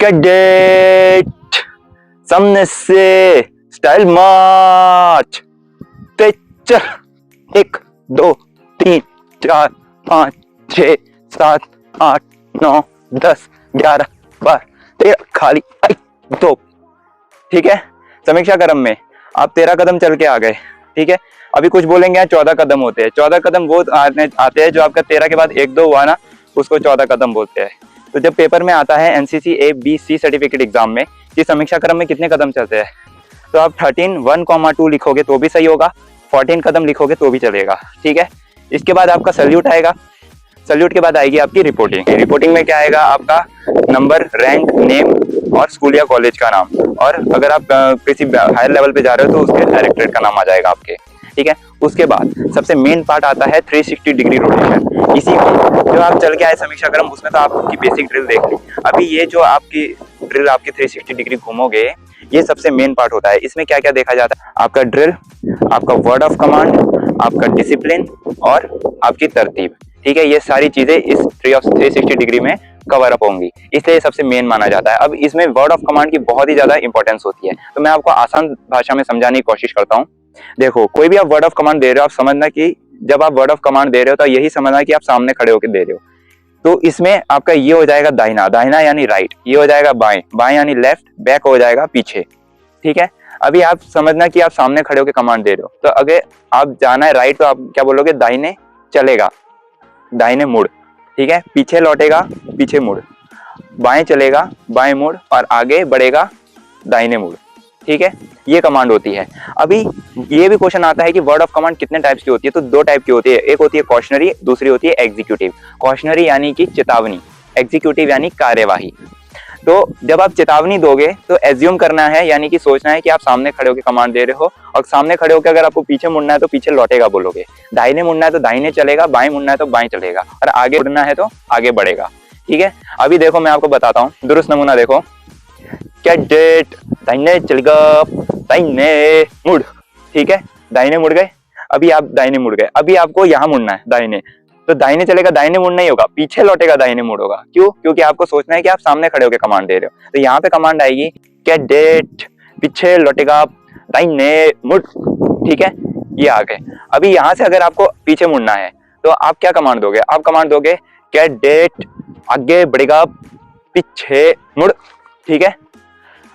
Cadet सामने से style मार्च ते चल 1 2 3 4 5 6 7 8 9 10 11 12 13 खाली 2। ठीक है, समीक्षा क्रम में आप 13 कदम चल के आ गए। ठीक है, अभी कुछ बोलेंगे यहाँ 14 कदम होते हैं। 14 कदम वो आते हैं जो आपका 13 के बाद 1 2 हुआ ना, उसको 14 कदम बोलते हैं। तो जब पेपर में आता है NCC A B C certificate exam में कि समीक्षा क्रम में कितने कदम चलते हैं, तो आप 13 1,2 लिखोगे तो भी सही होगा, 14 कदम लिखोगे तो भी चलेगा। ठीक है, इसके बाद आपका सल्यूट आएगा। सल्यूट के बाद आएगी आपकी रिपोर्टिंग। रिपोर्टिंग में क्या आएगा, आपका नंबर, रैंक, नेम और स्कूल या कॉलेज का नाम, और अगर आप किसी हायर लेवल पे जा रहे हो तो उसके डायरेक्टरेट का नाम आ जाएगा आपके। ठीक है, उसके बाद सबसे मेन पार्ट आता है 360 डिग्री रोटेशन। इसी में जो आप चल के आए समीक्षा क्रम, उसमें तो आपकी बेसिक ड्रिल देख ली। अभी ये जो आपकी ड्रिल आपकी 360 डिग्री घूमोगे, ये सबसे मेन पार्ट होता है। इसमें क्या क्या देखा जाता है, आपका ड्रिल, आपका वर्ड ऑफ कमांड, आपका डिसिप्लिन और आपकी तरतीब। ठीक है, ये सारी चीजें इस 360 डिग्री में कवर अप होंगी, इसलिए सबसे मेन माना जाता है। अब इसमें वर्ड ऑफ कमांड की बहुत ही ज्यादा इंपॉर्टेंस होती है, तो मैं आपको आसान भाषा में समझाने की कोशिश करता हूँ। देखो, कोई भी आप वर्ड ऑफ कमांड दे रहे हो, आप समझना कि जब आप वर्ड ऑफ कमांड दे रहे हो तो यही समझना कि आप सामने खड़े होकर दे रहे हो। तो इसमें आपका ये हो जाएगा दाहिना, दाहिना यानी राइट, ये हो जाएगा बाएं, बाएं यानी लेफ्ट, बैक हो जाएगा पीछे। ठीक है, अभी आप समझना कि आप सामने खड़े होकर कमांड दे रहे हो, तो अगर आप जाना है राइट तो आप क्या बोलोगे, दाहिने चलेगा, दाहिने मुड़। ठीक है, पीछे लौटेगा, पीछे मुड़, बाएं चलेगा, बाएं मुड़, और आगे बढ़ेगा, दाहिने मुड़। ठीक है, ये कमांड होती है। अभी ये भी क्वेश्चन आता है कि वर्ड ऑफ कमांड कितने टाइप्स की होती है, तो 2 टाइप की होती है। एक होती है कॉशनरी, दूसरी होती है एग्जीक्यूटिव। कॉशनरी यानी कि चेतावनी, एग्जीक्यूटिव यानी कार्यवाही। तो जब आप चेतावनी दोगे तो एज्यूम करना है, यानी कि सोचना है कि आप सामने खड़े होकर कमांड दे रहे हो, और सामने खड़े होकर अगर आपको पीछे मुड़ना है तो पीछे लौटेगा बोलोगे, दाहिने मुड़ना है तो दाहिने चलेगा, बाएं मुड़ना है तो बाएं चलेगा, और आगे बढ़ना है तो आगे बढ़ेगा। ठीक है, अभी देखो मैं आपको बताता हूँ, दुरुस्त नमूना देखो। कैडेट दाहिने चलेगा, दाहिने मुड़। ठीक है, दाहिने मुड़ गए, अभी आप दाहिने मुड़ गए, अभी आपको यहाँ मुड़ना है दाहिने, तो दाहिने चलेगा, दाहिने मुड़ नहीं होगा, पीछे लौटेगा, दाहिने मुड़ होगा। क्यों? क्योंकि आपको सोचना है कि आप सामने खड़े होकर कमांड दे रहे हो। तो यहाँ पे कमांड आएगी कैडेट पीछे लौटेगा, दाहिने मुड़। ठीक है, ये आ गए। अभी यहाँ से अगर आपको पीछे मुड़ना है तो आप क्या कमांड दोगे, आप कमांड दोगे कैडेट आगे बढ़ेगा, पीछे मुड़। ठीक है,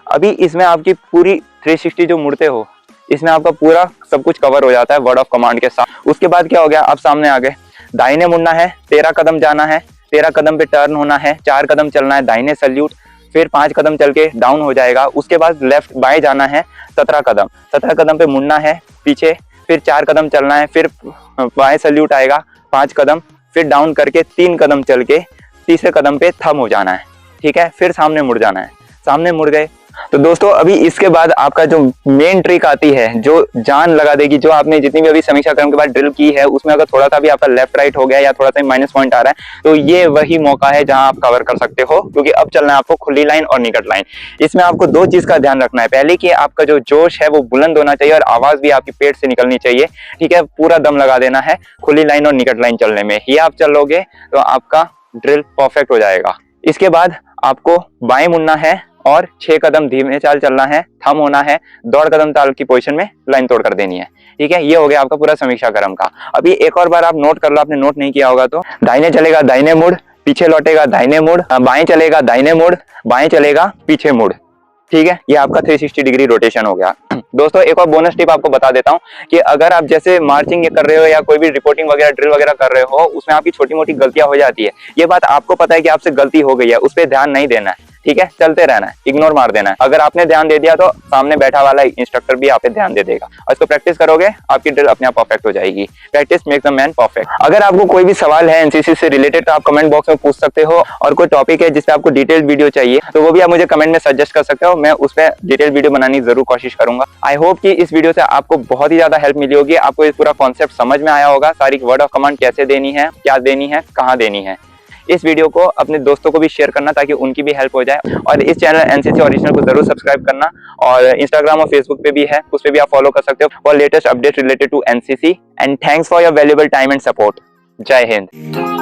अभी इसमें आपकी पूरी 360 जो मुड़ते हो, इसमें आपका पूरा सब कुछ कवर हो जाता है वर्ड ऑफ कमांड के साथ। उसके बाद क्या हो गया, आप सामने आ गए, दाहिने मुड़ना है, 13 कदम जाना है, 13 कदम पे टर्न होना है, 4 कदम चलना है दाहिने सल्यूट, फिर 5 कदम चल के डाउन हो जाएगा। उसके बाद लेफ्ट बाएं जाना है 17 कदम, 17 कदम पे मुड़ना है पीछे, फिर 4 कदम चलना है, फिर बाएं सल्यूट आएगा 5 कदम, फिर डाउन करके 3 कदम चल के तीसरे कदम पे थम हो जाना है। ठीक है, फिर सामने मुड़ जाना है, सामने मुड़ गए। तो दोस्तों अभी इसके बाद आपका जो मेन ट्रिक आती है, जो जान लगा देगी, जो आपने जितनी भी अभी समीक्षा क्रम के बाद ड्रिल की है, उसमें अगर थोड़ा सा भी आपका लेफ्ट राइट हो गया या थोड़ा सा माइनस पॉइंट आ रहा है, तो ये वही मौका है जहां आप कवर कर सकते हो, क्योंकि अब चलना है आपको खुली लाइन और निकट लाइन। इसमें आपको 2 चीज का ध्यान रखना है। पहले कि आपका जो जोश है वो बुलंद होना चाहिए और आवाज भी आपकी पेट से निकलनी चाहिए। ठीक है, पूरा दम लगा देना है खुली लाइन और निकट लाइन चलने में। ये आप चलोगे तो आपका ड्रिल परफेक्ट हो जाएगा। इसके बाद आपको बाएं मुड़ना है और 6 कदम धीमे चाल चलना है, थम होना है, दौड़ कदम ताल की पोजीशन में लाइन तोड़ कर देनी है। ठीक है, ये हो गया आपका पूरा समीक्षा क्रम का। अभी एक और बार आप नोट कर लो, आपने नोट नहीं किया होगा तो। दाहिने चलेगा, दाहिने मुड़, पीछे लौटेगा, दाहिने मुड़, बाएं चलेगा, दाहिने मुड़, बाएं चलेगा, पीछे मुड़। ठीक है, ये आपका 360 डिग्री रोटेशन हो गया। दोस्तों एक और बोनस टिप आपको बता देता हूँ कि अगर आप जैसे मार्चिंग कर रहे हो या कोई भी रिपोर्टिंग वगैरह ड्रिल वगैरह कर रहे हो, उसमें आपकी छोटी मोटी गलतियां हो जाती है। ये बात आपको पता है कि आपसे गलती हो गई है, उस पर ध्यान नहीं देना है। ठीक है, चलते रहना है, इग्नोर मार देना है। अगर आपने ध्यान दे दिया तो सामने बैठा वाला इंस्ट्रक्टर भी आप पे ध्यान दे देगा, और इसको प्रैक्टिस करोगे आपकी ड्रिल अपने आप परफेक्ट हो जाएगी। Practice makes the man perfect. अगर आपको कोई भी सवाल है एनसीसी से रिलेटेड तो आप कमेंट बॉक्स में पूछ सकते हो, और कोई टॉपिक है जिसपे आपको डिटेल्ड वीडियो चाहिए तो वो भी आप मुझे कमेंट में सजेस्ट कर सकते हो, मैं उस पर डिटेल वीडियो बनाने की जरूर कोशिश करूंगा। आई होप कि इस वीडियो से आपको बहुत ही ज्यादा हेल्प मिली होगी, आपको इस पूरा कॉन्सेप्ट समझ में आया होगा, सारी वर्ड ऑफ कमांड कैसे देनी है, क्या देनी है, कहाँ देनी है। इस वीडियो को अपने दोस्तों को भी शेयर करना ताकि उनकी भी हेल्प हो जाए, और इस चैनल एनसीसी ओरिजिनल को जरूर सब्सक्राइब करना, और इंस्टाग्राम और फेसबुक पे भी है, उस पे भी आप फॉलो कर सकते हो for latest update related to NCC. And thanks for your valuable time and support. जय हिंद।